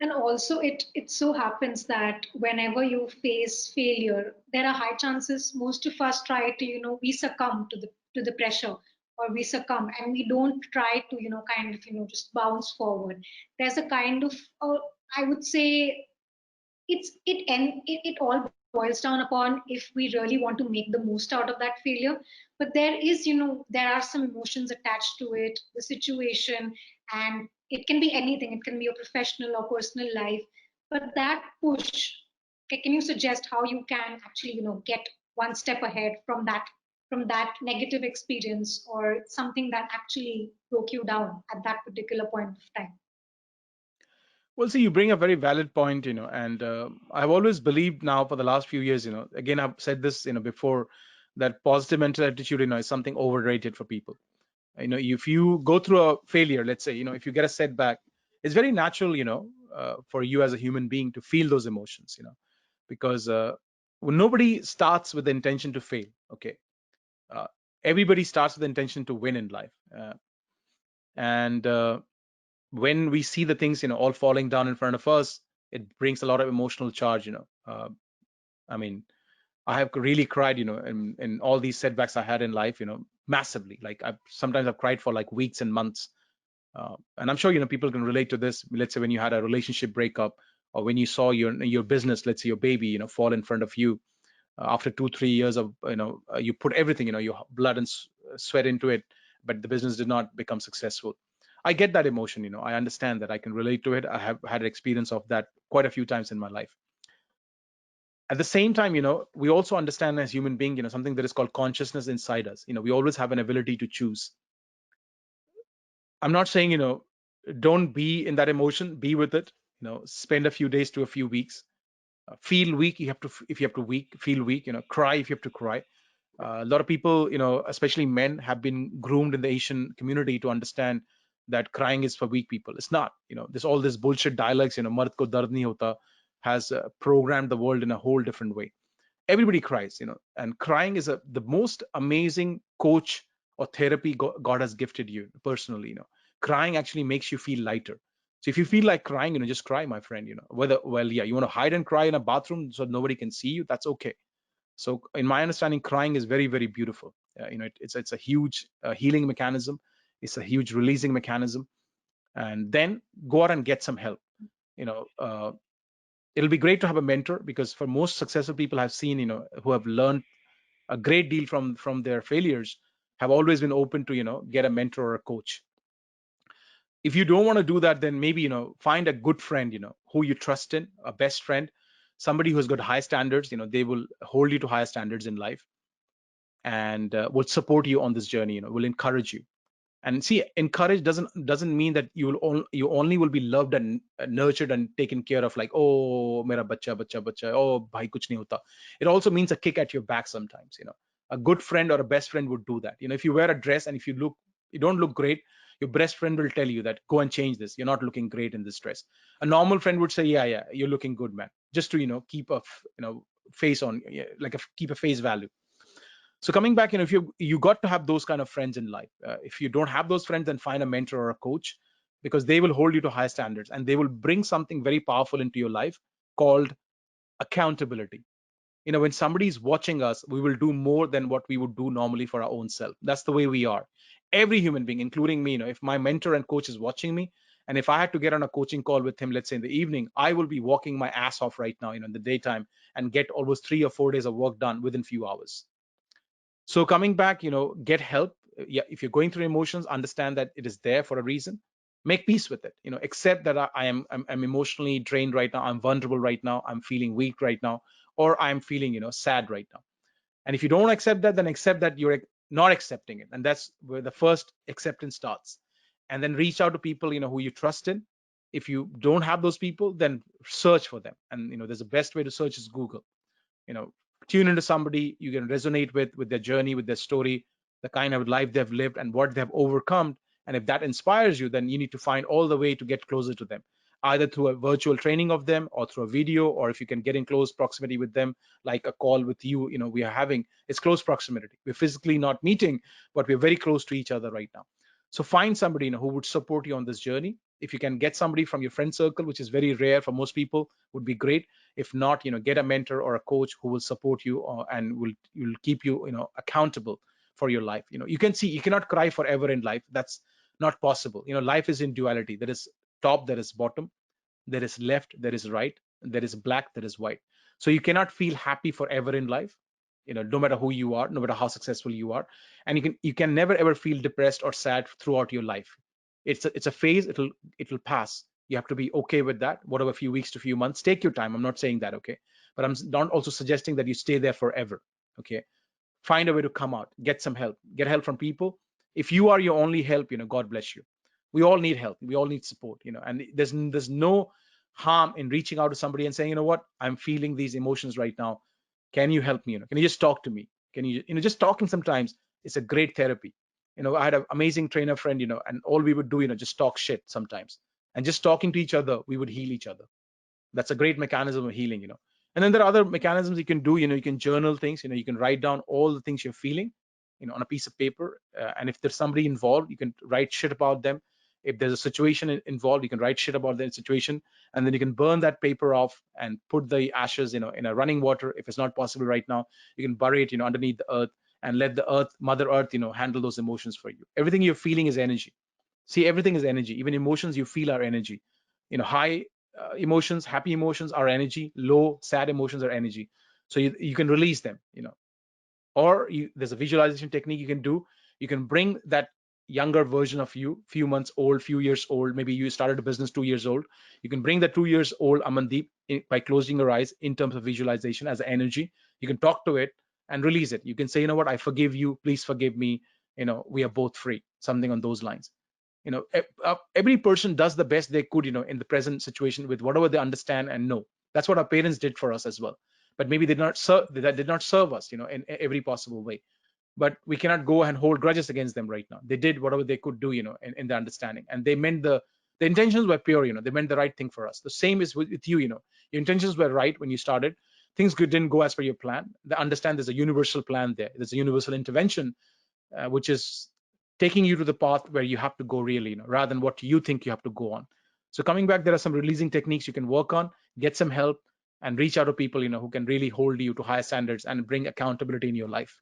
And also, it so happens that whenever you face failure, there are high chances most of us try to, we succumb to the pressure, or we succumb and we don't try to, kind of, just bounce forward. There's a kind of, I would say, it all boils down upon if we really want to make the most out of that failure. But there is, there are some emotions attached to it, the situation, and it can be anything. It can be your professional or personal life. But that push, can you suggest how you can actually, get one step ahead from that negative experience or something that actually broke you down at that particular point of time? Well, see, you bring a very valid point, and I've always believed now for the last few years, again, I've said this, before, that positive mental attitude, is something overrated for people. If you go through a failure, let's say, if you get a setback, it's very natural, for you as a human being to feel those emotions, because well, nobody starts with the intention to fail. Okay. Uh, Everybody starts with the intention to win in life. And when we see the things, all falling down in front of us, it brings a lot of emotional charge. I mean, I have really cried, in all these setbacks I had in life, massively. Like I've cried for like weeks and months. And I'm sure, people can relate to this. Let's say when you had a relationship breakup, or when you saw your business, let's say your baby, fall in front of you, after 2 3 years of, you put everything, your blood and sweat into it, but the business did not become successful. I get that emotion. I understand that. I can relate to it. I have had experience of that quite a few times in my life. At the same time, we also understand as human being, something that is called consciousness inside us. We always have an ability to choose. I'm not saying, don't be in that emotion, be with it, spend a few days to a few weeks. Feel weak, if you have to feel weak, cry if you have to cry. A lot of people, especially men, have been groomed in the Asian community to understand that crying is for weak people. It's not. There's all this bullshit dialects, mard ko dard nahi hota, has programmed the world in a whole different way. Everybody cries, and crying is the most amazing coach or therapy God has gifted you personally. Crying actually makes you feel lighter. So if you feel like crying, just cry, my friend. Whether, well, yeah, you want to hide and cry in a bathroom so nobody can see you, that's okay. So in my understanding, crying is very, very beautiful. It's a huge healing mechanism. It's a huge releasing mechanism. And then go out and get some help. you know uh, it'll be great to have a mentor, because for most successful people I've seen, who have learned a great deal from their failures, have always been open to, get a mentor or a coach. If you don't want to do that, then maybe, find a good friend, who you trust in, a best friend, somebody who's got high standards. They will hold you to higher standards in life, and will support you on this journey, will encourage you. And see, encourage doesn't mean that you only will be loved and nurtured and taken care of, like, oh, mera bacha, oh, bhai kuch nahi hota. It also means a kick at your back sometimes. A good friend or a best friend would do that. If you wear a dress and if you don't look great, your best friend will tell you that, go and change this, you're not looking great in this dress. A normal friend would say, yeah, yeah, you're looking good, man, just to, keep face on, yeah, like keep a face value. So coming back, if you got to have those kind of friends in life. If you don't have those friends, then find a mentor or a coach, because they will hold you to high standards, and they will bring something very powerful into your life called accountability. When somebody is watching us, we will do more than what we would do normally for our own self. That's the way we are. Every human being, including me, if my mentor and coach is watching me, and if I had to get on a coaching call with him, let's say in the evening, I will be walking my ass off right now, in the daytime, and get almost 3 or 4 days of work done within few hours. So coming back, get help. Yeah, if you're going through emotions, understand that it is there for a reason. Make peace with it. Accept that I'm emotionally drained right now. I'm vulnerable right now. I'm feeling weak right now, or I'm feeling, sad right now. And if you don't accept that, then accept that you're not accepting it, and that's where the first acceptance starts. And then reach out to people, who you trust in. If you don't have those people, then search for them. And there's the best way to search is Google. you know Tune into somebody you can resonate with their journey, with their story, the kind of life they've lived and what they've overcome. And if that inspires you, then you need to find all the way to get closer to them, either through a virtual training of them, or through a video, or if you can get in close proximity with them, like a call with you, we are having. It's close proximity. We're physically not meeting, but we're very close to each other right now. So find somebody, who would support you on this journey. If you can get somebody from your friend circle, which is very rare for most people, would be great. If not, get a mentor or a coach who will support you, and will keep you, accountable for your life. You can see, you cannot cry forever in life. That's not possible. Life is in duality. There is top, there is bottom, there is left, there is right, there is black, there is white. So you cannot feel happy forever in life, no matter who you are, no matter how successful you are. And you can never ever feel depressed or sad throughout your life. It's a phase. It'll pass. You have to be okay with that. Whatever, few weeks to few months, take your time. I'm not saying that, okay, but I'm not also suggesting that you stay there forever. Okay, find a way to come out, get some help, get help from people. If you are your only help, God bless you. We all need help, we all need support, and there's no harm in reaching out to somebody and saying, what, I'm feeling these emotions right now, can you help me, can you just talk to me, can you just talking sometimes, it's a great therapy. I had an amazing trainer friend, and all we would do, just talk shit sometimes, and just talking to each other, we would heal each other. That's a great mechanism of healing. And then there are other mechanisms you can do. You can journal things. You can write down all the things you're feeling, on a piece of paper. And if there's somebody involved, you can write shit about them. If there's a situation involved, you can write shit about that situation, and then you can burn that paper off and put the ashes, in a running water. If it's not possible right now, you can bury it, underneath the earth, and let the earth, Mother Earth, handle those emotions for you. Everything you're feeling is energy. See, everything is energy. Even emotions you feel are energy. High emotions, happy emotions are energy. Low, sad emotions are energy. So you can release them. Or there's a visualization technique you can do. You can bring that younger version of you, few months old, few years old. Maybe you started a business 2 years old. You can bring the 2 years old Amandeep by closing your eyes in terms of visualization as energy. You can talk to it and release it. You can say, what, I forgive you. Please forgive me. We are both free. Something on those lines. Every person does the best they could, in the present situation with whatever they understand and know. That's what our parents did for us as well. But maybe that did not serve us, in every possible way. But we cannot go and hold grudges against them right now. They did whatever they could do, in the understanding, and they meant the intentions were pure, they meant the right thing for us. The same is with you, your intentions were right when you started. Things didn't go as per your plan. They understand there's a universal plan there. There's a universal intervention, which is taking you to the path where you have to go really, rather than what you think you have to go on. So coming back, there are some releasing techniques you can work on, get some help, and reach out to people, who can really hold you to higher standards and bring accountability in your life.